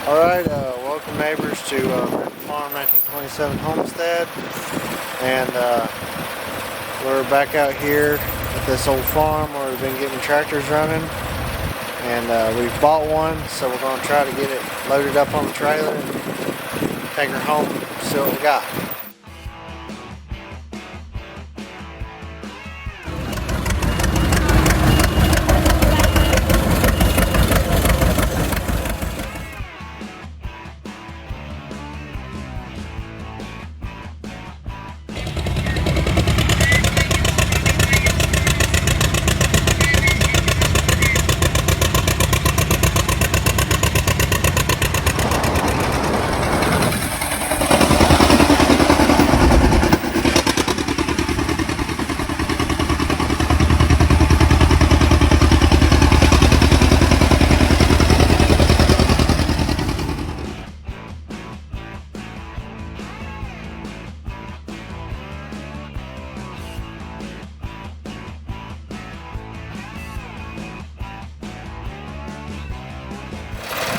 Alright, welcome neighbors to Miracle Farm 1927 Homestead, and we're back out here at this old farm where we've been getting tractors running, and we've bought one, so we're going to try to get it loaded up on the trailer and take her home and see what we got.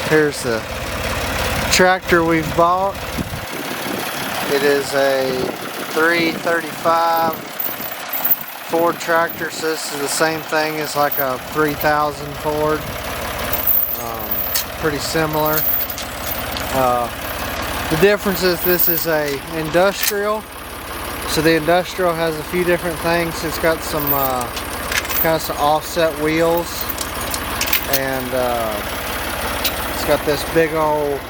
Here's the tractor we've bought. It is a 335 Ford tractor, so this is the same thing as like a 3000 Ford. Pretty similar. The difference is this is a industrial, so the industrial has a few different things. It's got some kind of some offset wheels, and got this big old,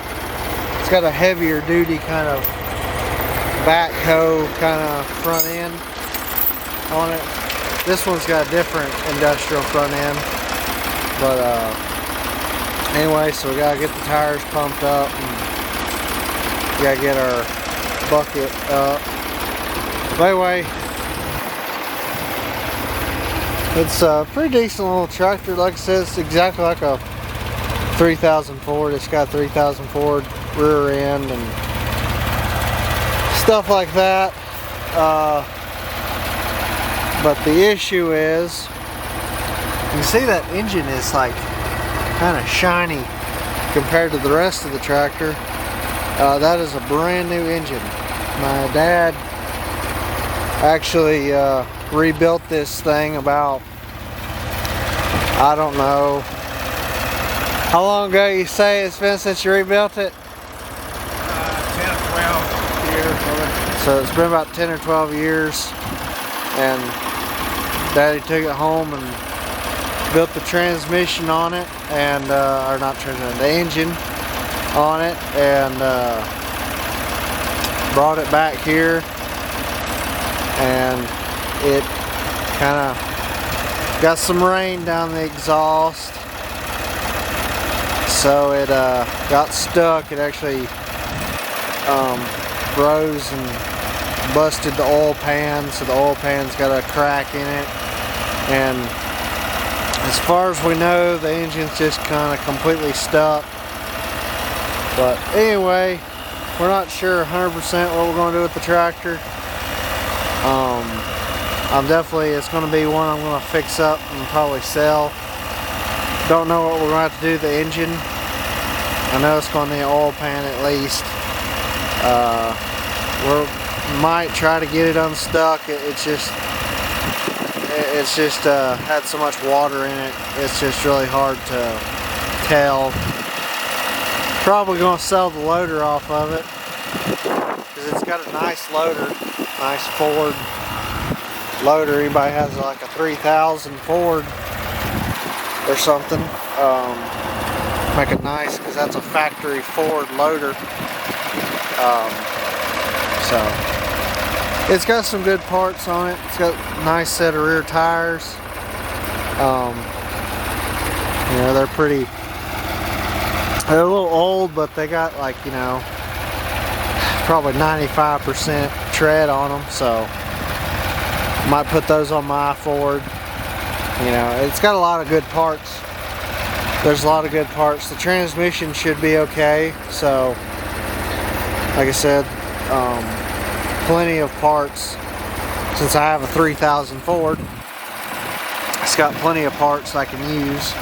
it's got a heavier duty kind of backhoe kind of front end on it. This one's got a different industrial front end, but anyway, so we gotta get the tires pumped up and we gotta get our bucket up. But anyway, it's a pretty decent little tractor. Like I said, it's exactly like a 3000 Ford. It's got 3000 Ford rear end and stuff like that. But the issue is, you can see that engine is like kind of shiny compared to the rest of the tractor. That is a brand new engine. My dad actually rebuilt this thing about, I don't know, how long ago you say it's been since you rebuilt it? 10 or 12 years. So it's been about 10 or 12 years, and Daddy took it home and built the transmission on it, and or not transmission, the engine on it, and brought it back here, and it kind of got some rain down the exhaust. So it got stuck. It actually froze and busted the oil pan, so the oil pan's got a crack in it, and as far as we know, the engine's just kind of completely stuck. But anyway, we're not sure 100% what we're going to do with the tractor. It's going to be one I'm going to fix up and probably sell. Don't know what we're going to have to do to the engine. I know it's going to need an oil pan at least. We might try to get it unstuck. It's just had so much water in it. It's just really hard to tell. Probably going to sell the loader off of it because it's got a nice loader, nice Ford loader. Anybody has like a 3000 Ford or something, make it nice, because that's a factory Ford loader. So it's got some good parts on it. It's got a nice set of rear tires. You know, they're a little old, but they got, like, you know, probably 95% tread on them, so might put those on my Ford. You know, it's got a lot of good parts. There's a lot of good parts. The transmission should be okay. So, like I said, plenty of parts. Since I have a 3000 Ford, it's got plenty of parts I can use.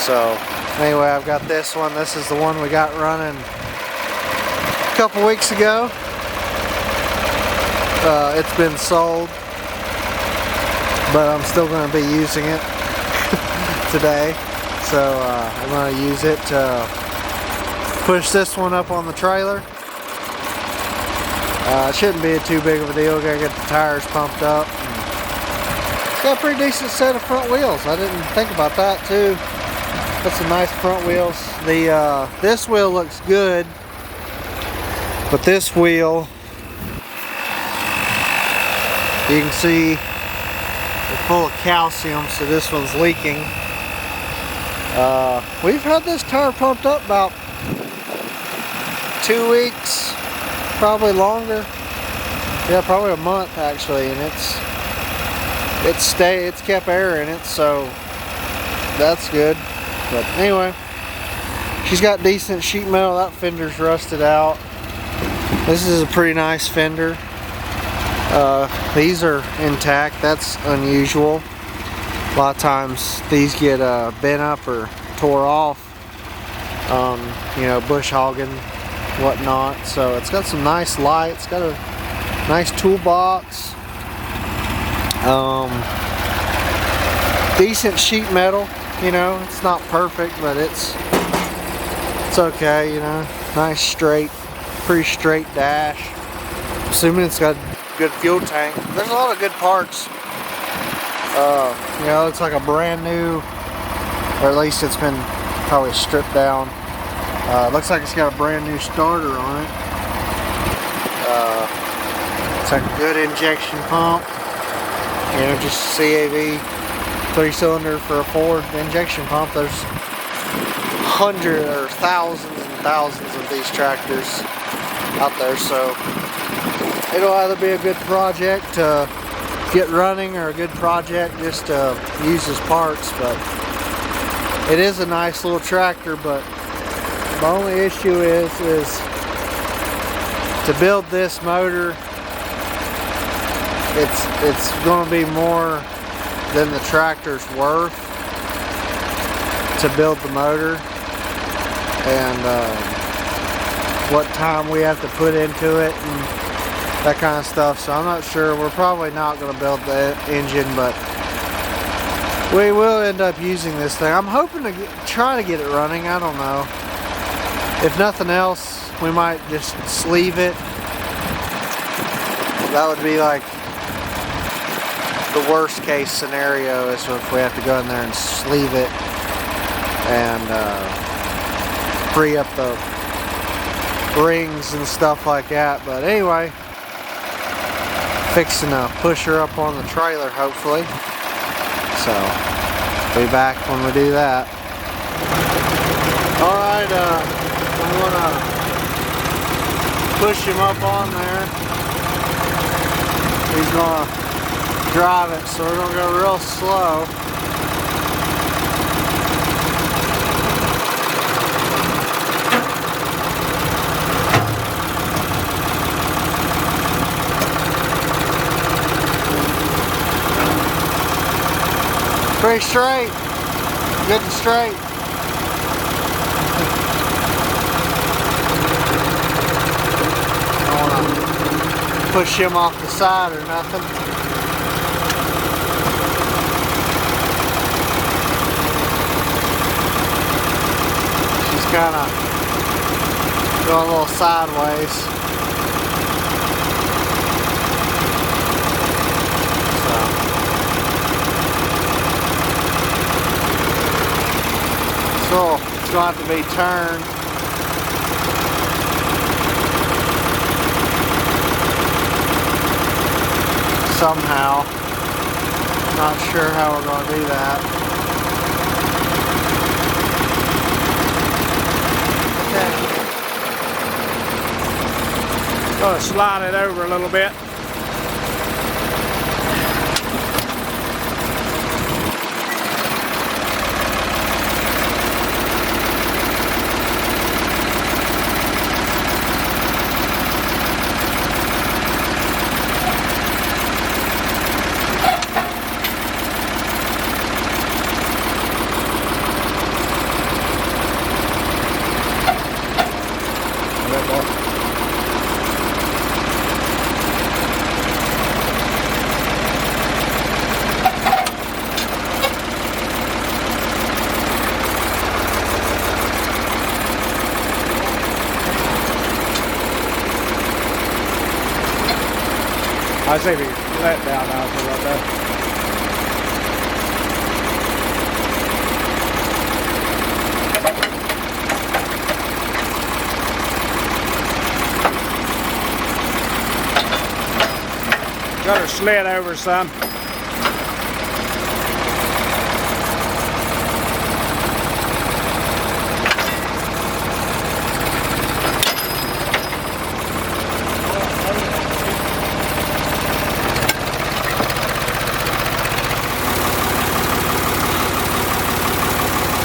So, Anyway, I've got this one. This is the one we got running a couple weeks ago. It's been sold, but I'm still going to be using it today. So I'm going to use it to push this one up on the trailer. It shouldn't be too big of a deal. Gotta get the tires pumped up. It's got a pretty decent set of front wheels. I didn't think about that too. Got some nice front wheels. This wheel looks good, but this wheel, you can see they're full of calcium, so this one's leaking. We've had this tire pumped up about 2 weeks, probably longer. Yeah, probably a month actually, and it's kept air in it, so that's good. But anyway, she's got decent sheet metal. That fender's rusted out. This is a pretty nice fender. These are intact. That's unusual. A lot of times these get bent up or tore off, you know, bush hogging, whatnot. So it's got some nice lights, got a nice toolbox, decent sheet metal. You know, it's not perfect, but it's okay. You know, nice straight, pretty straight dash. Assuming it's got a good fuel tank. There's a lot of good parts. You know, it looks like a brand new, or at least it's been probably stripped down. Looks like it's got a brand new starter on it. It's like a good injection pump. You know, just CAV 3-cylinder for a Ford injection pump. There's hundreds or thousands and thousands of these tractors out there, so it'll either be a good project to get running or a good project just to use as parts. But it is a nice little tractor, but the only issue is to build this motor, it's going to be more than the tractor's worth to build the motor, and what time we have to put into it and that kind of stuff. So I'm not sure. We're probably not going to build the engine, but we will end up using this thing. I'm hoping to try to get it running. I don't know. If nothing else, we might just sleeve it. That would be like the worst case scenario, is if we have to go in there and sleeve it and free up the rings and stuff like that. But anyway, fixing to push her up on the trailer, hopefully. So be back when we do that. All right, I'm gonna push him up on there. He's gonna drive it, so we're gonna go real slow. Pretty straight, good and straight. Don't want to push him off the side or nothing. She's kind of going a little sideways. So it's going to have to be turned. Somehow. Not sure how we're going to do that. Okay. Going to slide it over a little bit. I see the let down out there right there. Got her slid over some.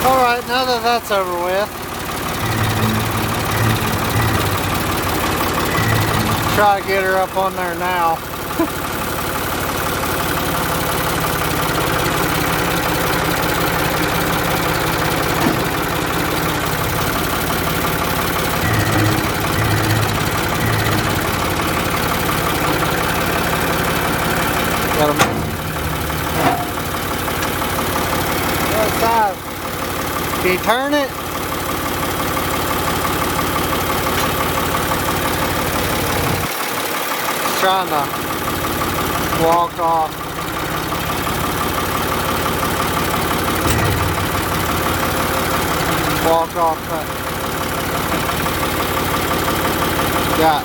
Alright, now that that's over with, try to get her up on there now. Got him. Other side. Can you turn it? Just trying to walk off. Walk off that. Got.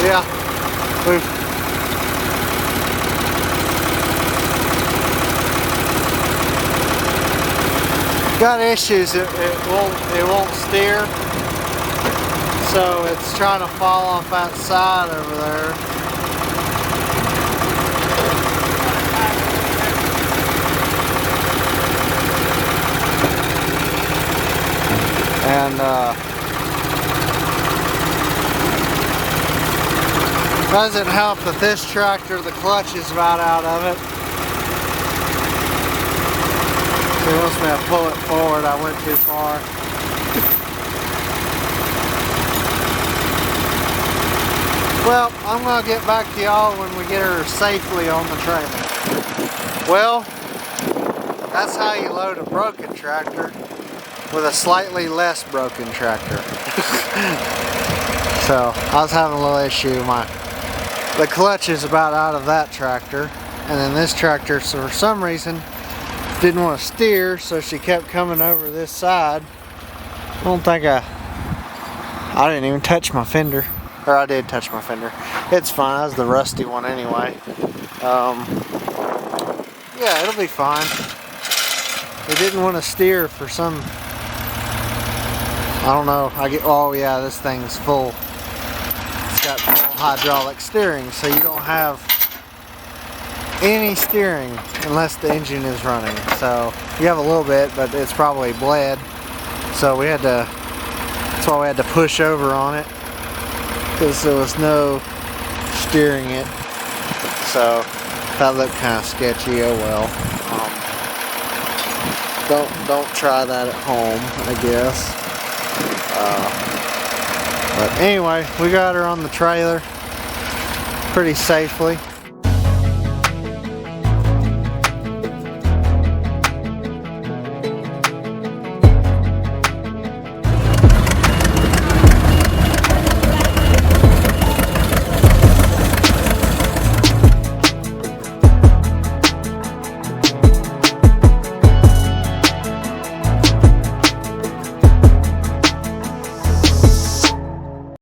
Yeah, we've got issues. It won't steer, so it's trying to fall off that side over there. And doesn't help that this tractor, the clutch is about out of it. So he wants me to pull it forward. I went too far. Well, I'm going to get back to y'all when we get her safely on the trailer. Well, that's how you load a broken tractor with a slightly less broken tractor. So I was having a little issue. The clutch is about out of that tractor, and then this tractor, so for some reason, didn't want to steer, so she kept coming over this side. I don't think I didn't even touch my fender, or I did touch my fender. It's fine. That was the rusty one anyway. Yeah, it'll be fine. It didn't want to steer for some. I don't know. Oh yeah, this thing's full. It's got full hydraulic steering, so you don't have any steering unless the engine is running. So you have a little bit, but it's probably bled. So we had to. That's why we had to push over on it, because there was no steering it. So that looked kind of sketchy. Oh well. Don't try that at home, I guess. But anyway, we got her on the trailer pretty safely.